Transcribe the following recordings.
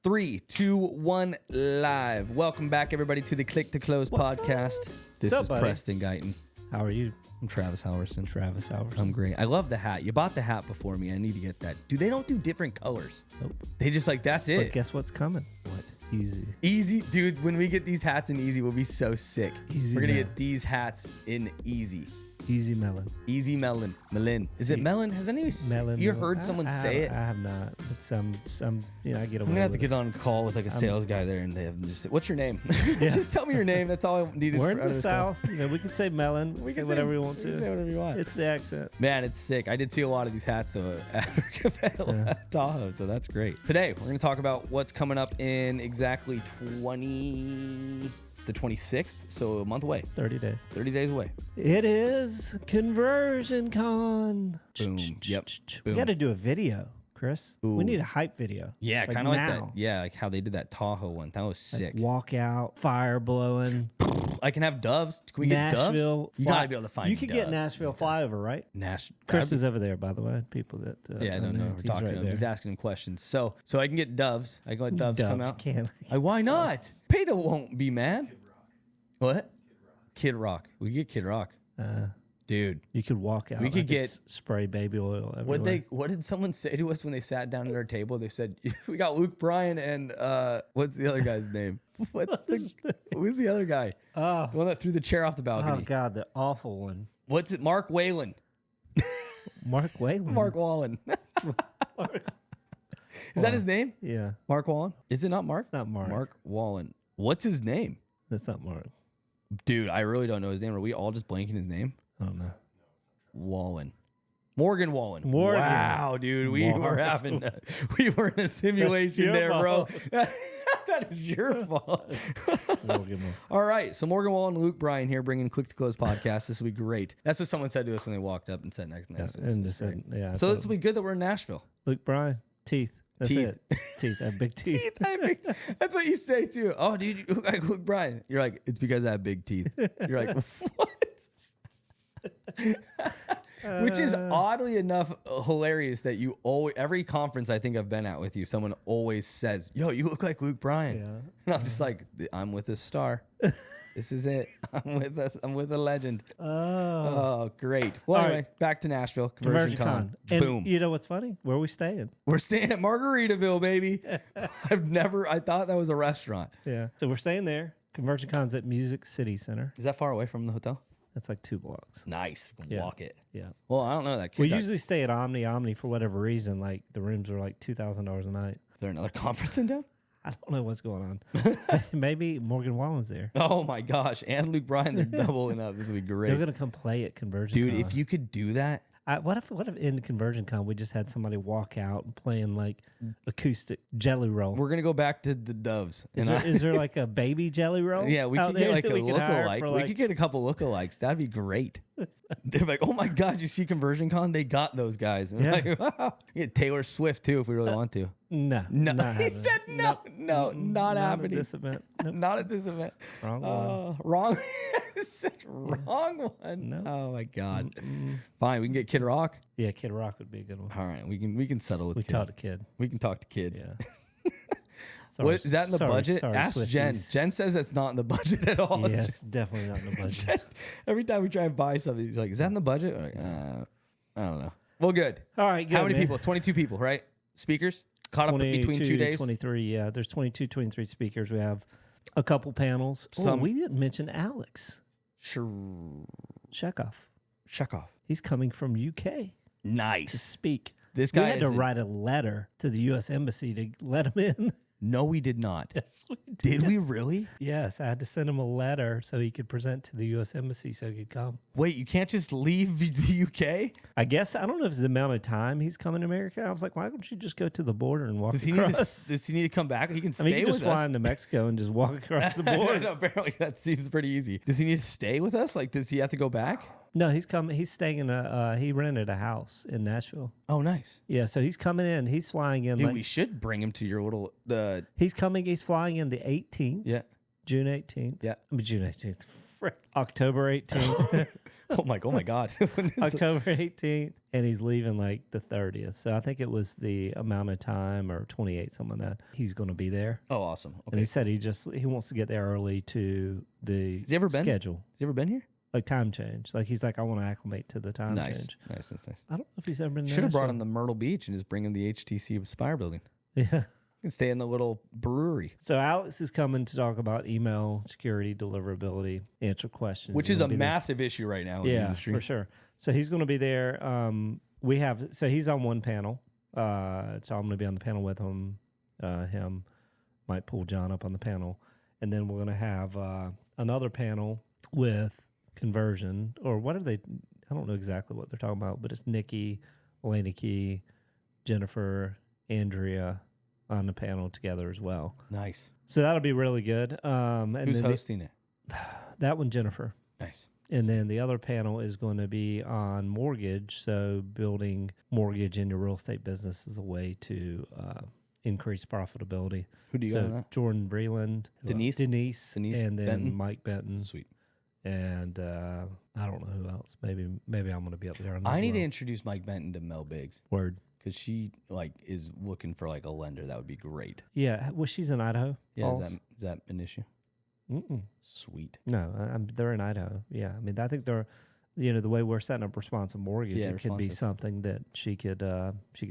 3, 2, 1, live. Welcome back, everybody, to the Click to Close podcast. This What's is up, buddy? Preston Guyton. How are you? I'm Travis Howerson. Travis Hours. I'm great. I love the hat. You bought the hat before me. I need to get that. Dude, they don't do different colors. Nope. They just like, that's But it. guess what's coming? What? Easy. Easy. Dude, when we get these hats in Easy, we'll be so sick. Easy We're going to man. get these hats in Easy. Easy melon. Easy Melon. Melon. Is it See. Melon? Has anyone Melon. you heard someone say it? I have not. But some, I get away I'm gonna have to with get on a call with like a sales guy there, and they have just say, "What's your name?" Yeah. Just tell me your name. That's all I needed. We're in for the this call. South. We can say melon. We can say whatever we want we can to. say whatever you want. It's the accent. Man, it's sick. I did see a lot of these hats though at Tahoe, so that's great. Today we're gonna talk about what's coming up in exactly 20. It's the 26th, so a month away. 30 days. 30 days away. It is Conversion Con. Boom. Yep. We Boom. got to do a video, Chris. Ooh. We need a hype video. Yeah, Like kind of like that. now. Yeah, like how they did that Tahoe one. That was sick. Walk out, fire blowing. I can have doves. Can we get Nashville. doves? You gotta be able to find. You could get doves. Nashville flyover, right? Chris is over there, by the way. People that Yeah, I don't know. We're talking to him. He's asking him questions. So I can get doves. I can let doves come out. Can. Why not? Peta won't be mad. What? Kid Rock. We get Kid Rock. Dude. You could walk out. We could get- spray baby oil everywhere. What did someone say to us when they sat down at our table? They said, we got Luke Bryan and what's the other guy's name? Who's the other guy? Oh. The one that threw the chair off the Oh balcony. God, the awful one. What's it? Mark Whalen. Mark Whalen. Mark Wallen. Is that his name? Yeah, Mark Wallen? Is it not Mark? it's not Mark. Mark Wallen. What's his name? That's not Mark. Dude, I really don't know his name. Are we all just blanking his name? I don't know. Wallen. Morgan Wallen. Morgan. Wow, dude. We were in a simulation your there, bro. fault. That is your fault. Morgan. All right. So Morgan Wallen and Luke Bryan here bringing Click to Close podcast. This will be great. That's what someone said to us when they walked up and sat next to us. And just said, yeah. I So thought- this will be good that we're in Nashville. Luke Bryan, teeth. That's Teeth. it. Teeth. I have big teeth. Teeth. I have big That's what you say too. Oh, dude, you look like Luke Bryan. You're like, it's because I have big teeth. You're like, what? Which is oddly enough hilarious that you always, every conference I think I've been at with you, someone always says, yo, you look like Luke Bryan. Yeah. And I'm just like, I'm with a star. This is it. I'm with a legend. Oh, great. Well, All anyway, back to Nashville. Conversion Con. And Boom. you know what's funny? Where are we staying? We're staying at Margaritaville, baby. I thought that was a restaurant. Yeah. So we're staying there. Conversion Con's at Music City Center. Is that far away from the hotel? That's like 2 blocks. Nice. We can Yeah. walk it. Yeah. Well, I don't know that kid. We got- usually stay at Omni. Omni, for whatever reason, like the rooms are like $2,000 a night. Is there another conference in town? I don't know what's going on. Maybe Morgan Wallen's there. Oh my gosh. And Luke Bryan, they're doubling up. This would be They're great. gonna come play at Conversion Dude, Con. if you could do that, What if in Conversion Con we just had somebody walk out and playing like acoustic Jelly Roll? we're gonna go back to the Doves. Is there like a baby Jelly Roll? yeah, we out could get there like a that we could hire lookalike. for, We could get a couple lookalikes. That'd be great. They're like, oh my God, you see Conversion Con? They got those guys. And Yeah. like, wow. Get Taylor Swift too if we really want to. No, No, not he happening. said no, Nope. not At happening. this event. Nope. Not at this event. Wrong one. Wrong. He said wrong one. No. Oh my God. Fine, we can get Kid Rock. Yeah, Kid Rock would be a good one. All right, we can settle with We Kid. taught a kid. We can talk to Kid. Yeah. What is that in the Sorry, budget? Ask Jen. Swifties. Jen says that's not in the budget at all. Yeah, it's definitely not in the budget. Jen, every time we try and buy something, she's like, "Is that in the budget?" We're like, I don't know. Well, good. All right, good. How many man. people? 22 people, right? Speakers caught up between 2 days. 23, yeah. There's 22, 23 speakers. We have a couple panels. We didn't mention Alex Sure. Chekhov. Chekhov. He's coming from UK to Nice. speak. This We guy had to is in- write a letter to the U.S. Embassy to let him in. No, we did not. Yes, we did. Did we really? Yes, I had to send him a letter so he could present to the U.S. Embassy so he could come. Wait, you can't just leave the UK? I guess, I don't know if it's the amount of time he's coming to America. I was like, why don't you just go to the border and walk Does he need across? to? Does he need to come back? He can I stay mean, you can with just fly us. into Mexico and just walk across the border. No, apparently that seems pretty easy. Does he need to stay with us? Like, does he have to go back? No, he's coming. He's staying in he rented a house in Nashville. Oh, nice. Yeah, so he's coming in. He's flying in. Dude, like, we should bring him to your little he's flying in the 18th, yeah. June 18th. Yeah. I mean, June 18th. October 18th. Oh my God. When is October 18th, and he's leaving like the 30th. So I think it was the amount of time, or 28, something like that. He's going to be there. Oh, awesome. Okay. And he said he wants to get there early to the Has he ever been? schedule. Has he ever been here? Like time change. Like he's like, I want to acclimate to the time change. Nice. I don't know if he's ever been. Should have brought him to Myrtle Beach and just bring him the HTC Spire building. Yeah. You can stay in the little brewery. So Alex is coming to talk about email security, deliverability, answer questions, Which is a massive issue right now in the industry. For sure. So he's going to be there. So he's on one panel. So I'm going to be on the panel with him. Might pull John up on the panel, and then we're going to have another panel with conversion, or what are they? I don't know exactly what they're talking about, but it's Nikki, Elena Key, Jennifer, Andrea on the panel together as well. Nice. So that'll be really good. And who's hosting it? That one, Jennifer. Nice. And then the other panel is going to be on mortgage. So building mortgage in your real estate business is a way to increase profitability. Who do you got on that? Jordan Breland, Denise, and then Benton? Mike Benton. Sweet. And I don't know who else. Maybe I'm going to be up there. I need to introduce Mike Benton to Mel Biggs. Word. Because she is looking for a lender. That would be great. Yeah. Well, she's in Idaho. Yeah. Is that an issue? Mm-mm. Sweet. No, they're in Idaho. Yeah. I mean, I think they're, the way we're setting up responsive mortgage, it could be something that she could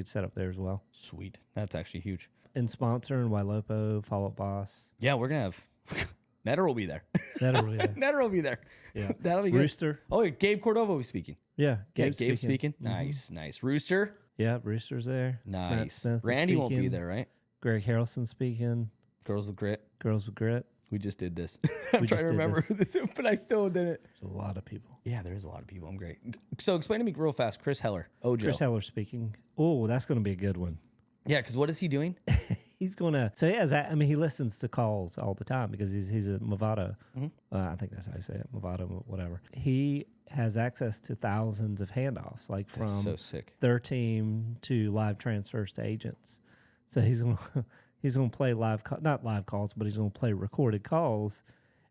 set up there as well. Sweet. That's actually huge. And sponsor and Wailopo, Follow Up Boss. Yeah, we're going to have... Netter will be there. Netter will be there. Yeah. That'll be good. Rooster. Oh, Gabe Cordova will be speaking. Yeah. Gabe's speaking. Mm-hmm. Nice. Rooster. Yeah, Rooster's there. Nice. Randy won't be there, right? Greg Harrelson speaking. Girls with Grit. We just did this. I'm trying to remember who this is, but I still did it. There's a lot of people. Yeah, there is a lot of people. I'm great. So explain to me real fast. Chris Heller. Ojo. Chris Heller speaking. Oh, that's going to be a good one. Yeah, because what is he doing? He's going to, so he has, he listens to calls all the time because he's a Movado. Mm-hmm. I think that's how you say it, Movado, whatever. He has access to thousands of handoffs, like from so sick. Their team to live transfers to agents. So he's going to play not live calls, but he's going to play recorded calls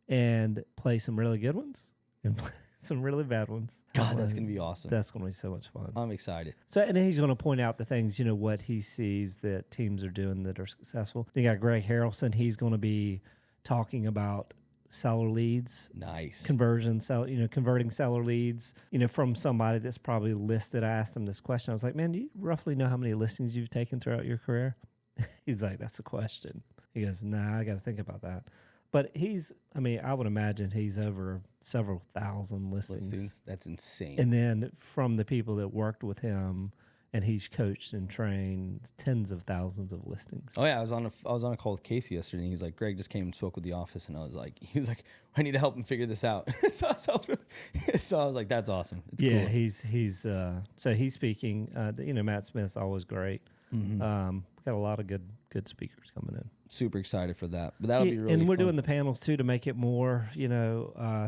and play some really good ones and play some really bad ones. God, that's going to be awesome. That's going to be so much fun. I'm excited. So, and then he's going to point out the things, what he sees that teams are doing that are successful. Then you got Greg Harrelson. He's going to be talking about seller leads. Nice. Converting seller leads, from somebody that's probably listed. I asked him this question. I was like, man, do you roughly know how many listings you've taken throughout your career? He's like, that's a question. He goes, nah, I got to think about that. But I would imagine he's over several thousand listings. That's insane. And then from the people that worked with him, and he's coached and trained tens of thousands of listings. Oh yeah, I was on a call with Casey yesterday, and he's like, Greg just came and spoke with the office, and he was like, I need to help him figure this out. So I was like, that's awesome. It's cool. So he's speaking. Matt Smith's always great. Mm-hmm. We've got a lot of good speakers coming in. Super excited for that. But that'll be really fun. And we're fun. doing the panels too to make it more,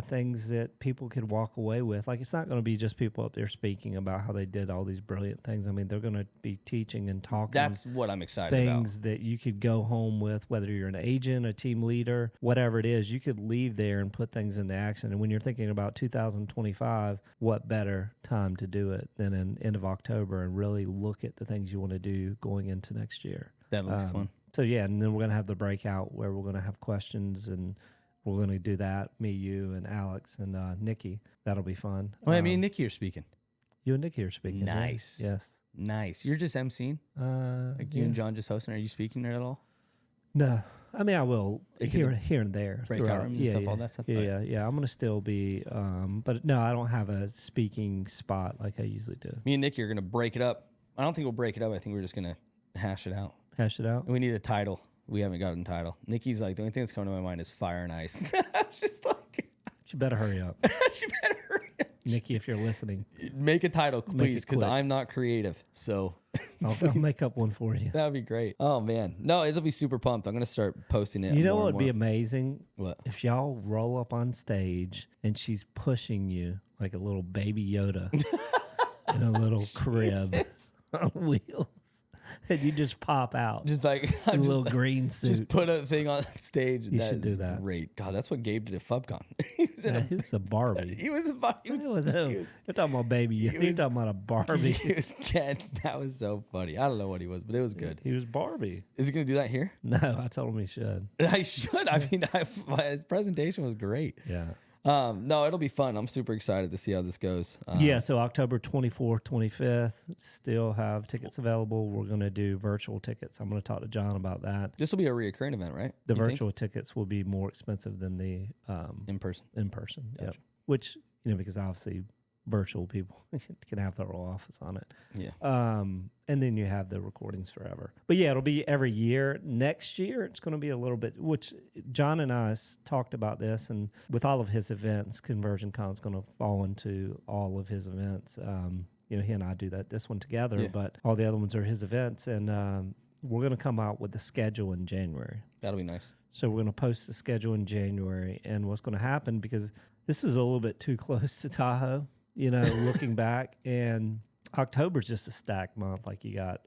things that people could walk away with. Like, it's not going to be just people up there speaking about how they did all these brilliant things. I mean, they're going to be teaching and talking. That's what I'm excited about. Things that you could go home with, whether you're an agent, a team leader, whatever it is, you could leave there and put things into action. And when you're thinking about 2025, what better time to do it than in end of October and really look at the things you want to do going into next year. That'll be fun. So, yeah, and then we're going to have the breakout where we're going to have questions, and we're going to do that, me, you, and Alex, and Nikki. That'll be fun. Oh, yeah, me and Nikki are speaking. You and Nikki are speaking. Nice. Right? Yes. Nice. You're just emceeing? You and John just hosting? Are you speaking there at all? No. I mean, I will here and there. Breakout room and stuff, all that stuff? Yeah. I'm going to still be, but no, I don't have a speaking spot like I usually do. Me and Nikki are going to break it up. I don't think we'll break it up. I think we're just going to hash it out. We need a title. We haven't gotten a title. Nikki's like, the only thing that's coming to my mind is Fire and Ice. I'm just like... She better hurry up. She better hurry up. Nikki, if you're listening. Make a title, please, because I'm not creative. So... I'll make up one for you. That would be great. Oh, man. No, it'll be super pumped. I'm going to start posting it. You know what would be amazing? What? If y'all roll up on stage and she's pushing you like a little baby Yoda in a little crib on wheels. and you just pop out. Just like in a little green suit. Just put a thing on stage. You should do that. Great. God, that's what Gabe did at FubCon. He was He was a Barbie. He was You're talking about baby. You're talking about a Barbie. He was Ken. That was so funny. I don't know what he was, but it was good. He was Barbie. Is he going to do that here? No, I told him he should. I should. I mean, his presentation was great. Yeah. No, it'll be fun. I'm super excited to see how this goes. Yeah, so October 24th, 25th, still have tickets available. We're going to do virtual tickets. I'm going to talk to John about that. This will be a reoccurring event, right? The virtual tickets will be more expensive than the in person. In person, Gotcha. yep. Which, because obviously virtual people can have their own office on it. Yeah. And then you have the recordings forever. But yeah, it'll be every year. Next year, it's going to be a little bit, which John and I talked about this, and with all of his events, Conversion Con is going to fall into all of his events. He and I do this one together, but all the other ones are his events. And we're going to come out with the schedule in January. That'll be nice. So we're going to post the schedule in January. And what's going to happen, because this is a little bit too close to Tahoe, looking back, and October's just a stacked month. Like you got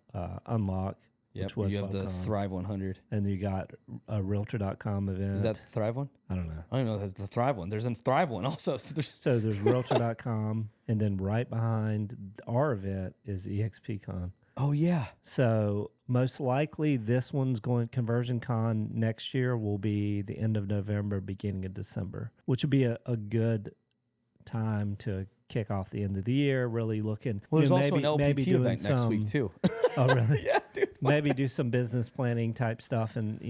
Unlock, which was you have the FubCon, Thrive 100. and you got a Realtor.com event. Is that the Thrive one? I don't know. I don't know. There's the Thrive one. There's a Thrive one also. So there's Realtor.com, and then right behind our event is EXPCon. Oh, yeah. So most likely this one's going, Conversion Con next year will be the end of November, beginning of December, which would be a good time to kick off the end of the year, really looking. Well, there's also an LPT event next week, too. Oh, really? Yeah, dude. Maybe do some business planning type stuff and,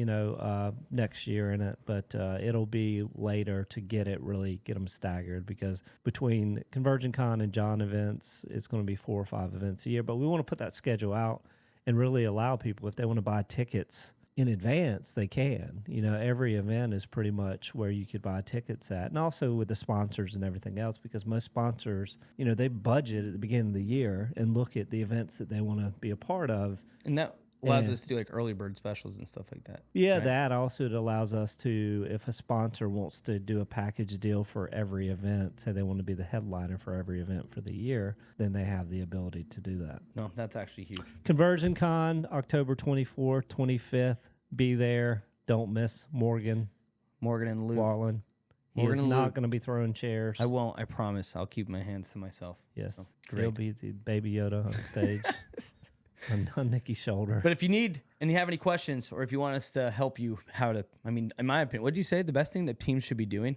next year in it. But it'll be later to get them staggered, because between Conversion Con and John events, it's going to be 4 or 5 events a year. But we want to put that schedule out and really allow people, if they want to buy tickets in advance, they can. Every event is pretty much where you could buy tickets at. And also with the sponsors and everything else, because most sponsors, they budget at the beginning of the year and look at the events that they want to be a part of. And that allows us to do like early bird specials and stuff like that. Yeah, right? That also it allows us to, if a sponsor wants to do a package deal for every event, say they want to be the headliner for every event for the year, then they have the ability to do that. No, that's actually huge. Conversion Con, October 24th, 25th. Be there. Don't miss Morgan and Luke. Wallen. He is not going to be throwing chairs. I won't. I promise. I'll keep my hands to myself. Yes. So, great. He'll be the Baby Yoda on stage on Nikki's shoulder. But if you need and you have any questions, or if you want us to help you in my opinion, what did you say the best thing that teams should be doing?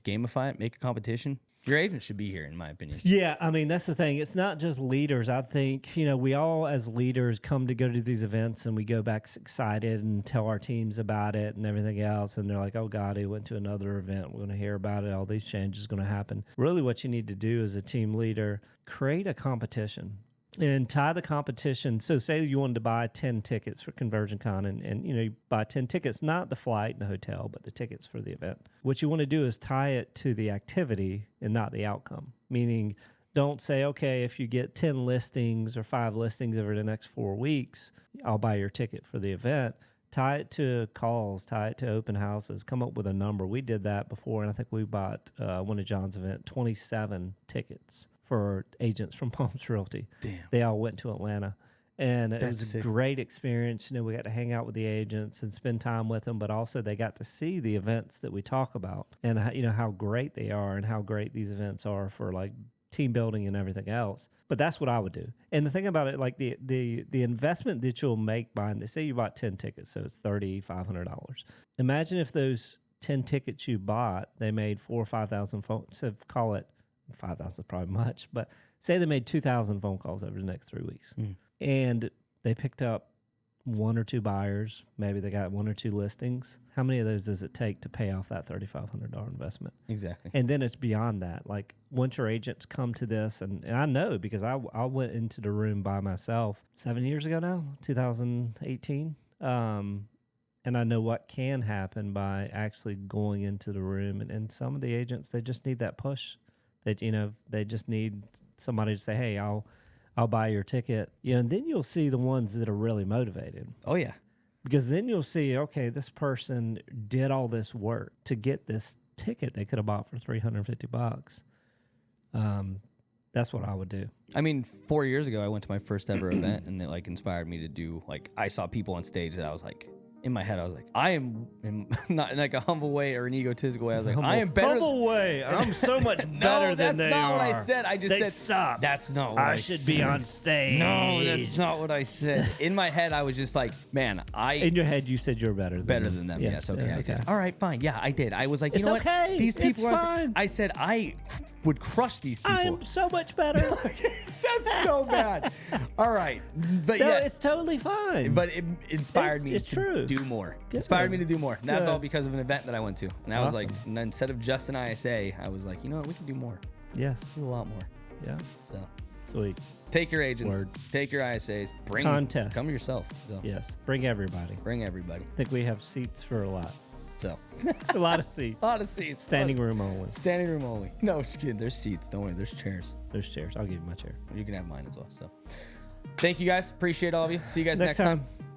Gamify it, make a competition? Your agent should be here, in my opinion. Yeah, that's the thing. It's not just leaders. I think, we all as leaders go to these events and we go back excited and tell our teams about it and everything else. And they're like, oh, God, he went to another event. We're going to hear about it. All these changes are going to happen. Really what you need to do as a team leader, create a competition. And tie the competition. So say you wanted to buy 10 tickets for Conversion Con and you buy 10 tickets, not the flight and the hotel, but the tickets for the event. What you want to do is tie it to the activity and not the outcome. Meaning, don't say, okay, if you get 10 listings or 5 listings over the next 4 weeks, I'll buy your ticket for the event. Tie it to calls, tie it to open houses, come up with a number. We did that before, and I think we bought one of John's event, 27 tickets for agents from Palms Realty. Damn. They all went to Atlanta. And it was sick. a great experience. We got to hang out with the agents and spend time with them, but also they got to see the events that we talk about and how great they are and how great these events are for like team building and everything else. But that's what I would do. And the thing about it, like the investment that you'll make buying this, say you bought 10 tickets, so it's $3,500. Imagine if those 10 tickets you bought, they made 4,000 or 5,000 phone. So call it 5,000 is probably much, but say they made 2,000 phone calls over the next 3 weeks, and they picked up 1 or 2 buyers. Maybe they got 1 or 2 listings. How many of those does it take to pay off that $3,500 investment? Exactly. And then it's beyond that. Like once your agents come to this, and I know because I went into the room by myself 7 years ago now, 2018. And I know what can happen by actually going into the room. And some of the agents, they just need that push. That they just need somebody to say, "Hey, I'll buy your ticket." And then you'll see the ones that are really motivated. Oh yeah, because then you'll see, okay, this person did all this work to get this ticket they could have bought for $350. That's what I would do. I mean, 4 years ago, I went to my first ever event, and it like inspired me to do like I saw people on stage that I was like, in my head, I was like, I am not in like a humble way or an egotistical way. I was like, I am better. Humble way. I'm so much No, better than they are. that's not what I said. I just they said suck. That's not what I should said. be on stage. No, that's not what I said. In my head, I was just like, man, In your head, you said you're better than them. Yes, okay, I did. All right, fine. Yeah, I did. I was like, you It's know okay. what? These people It's are. fine. I said I would crush these people. I'm so much better. That's so bad. All right, but No, yes, it's totally fine. but it inspired me It's to true. do more. Good. Inspired me to do more. And that's Good. all because of an event that I went to. And I was like, Awesome. and instead of just an ISA, I was like, you know what? We can do more. Yes. Do a lot more. Yeah. So Sweet. take your agents, Word. take your ISAs, bring Contest. come yourself. So Yes. Bring everybody. bring everybody. I think we have seats for a lot. So A lot of seats. a lot of seats. Standing room only. Standing room only. No, just kidding. There's seats. Don't worry. There's chairs. There's chairs. I'll give you my chair. You can have mine as well. So thank you guys. Appreciate all of you. See you guys next time. time.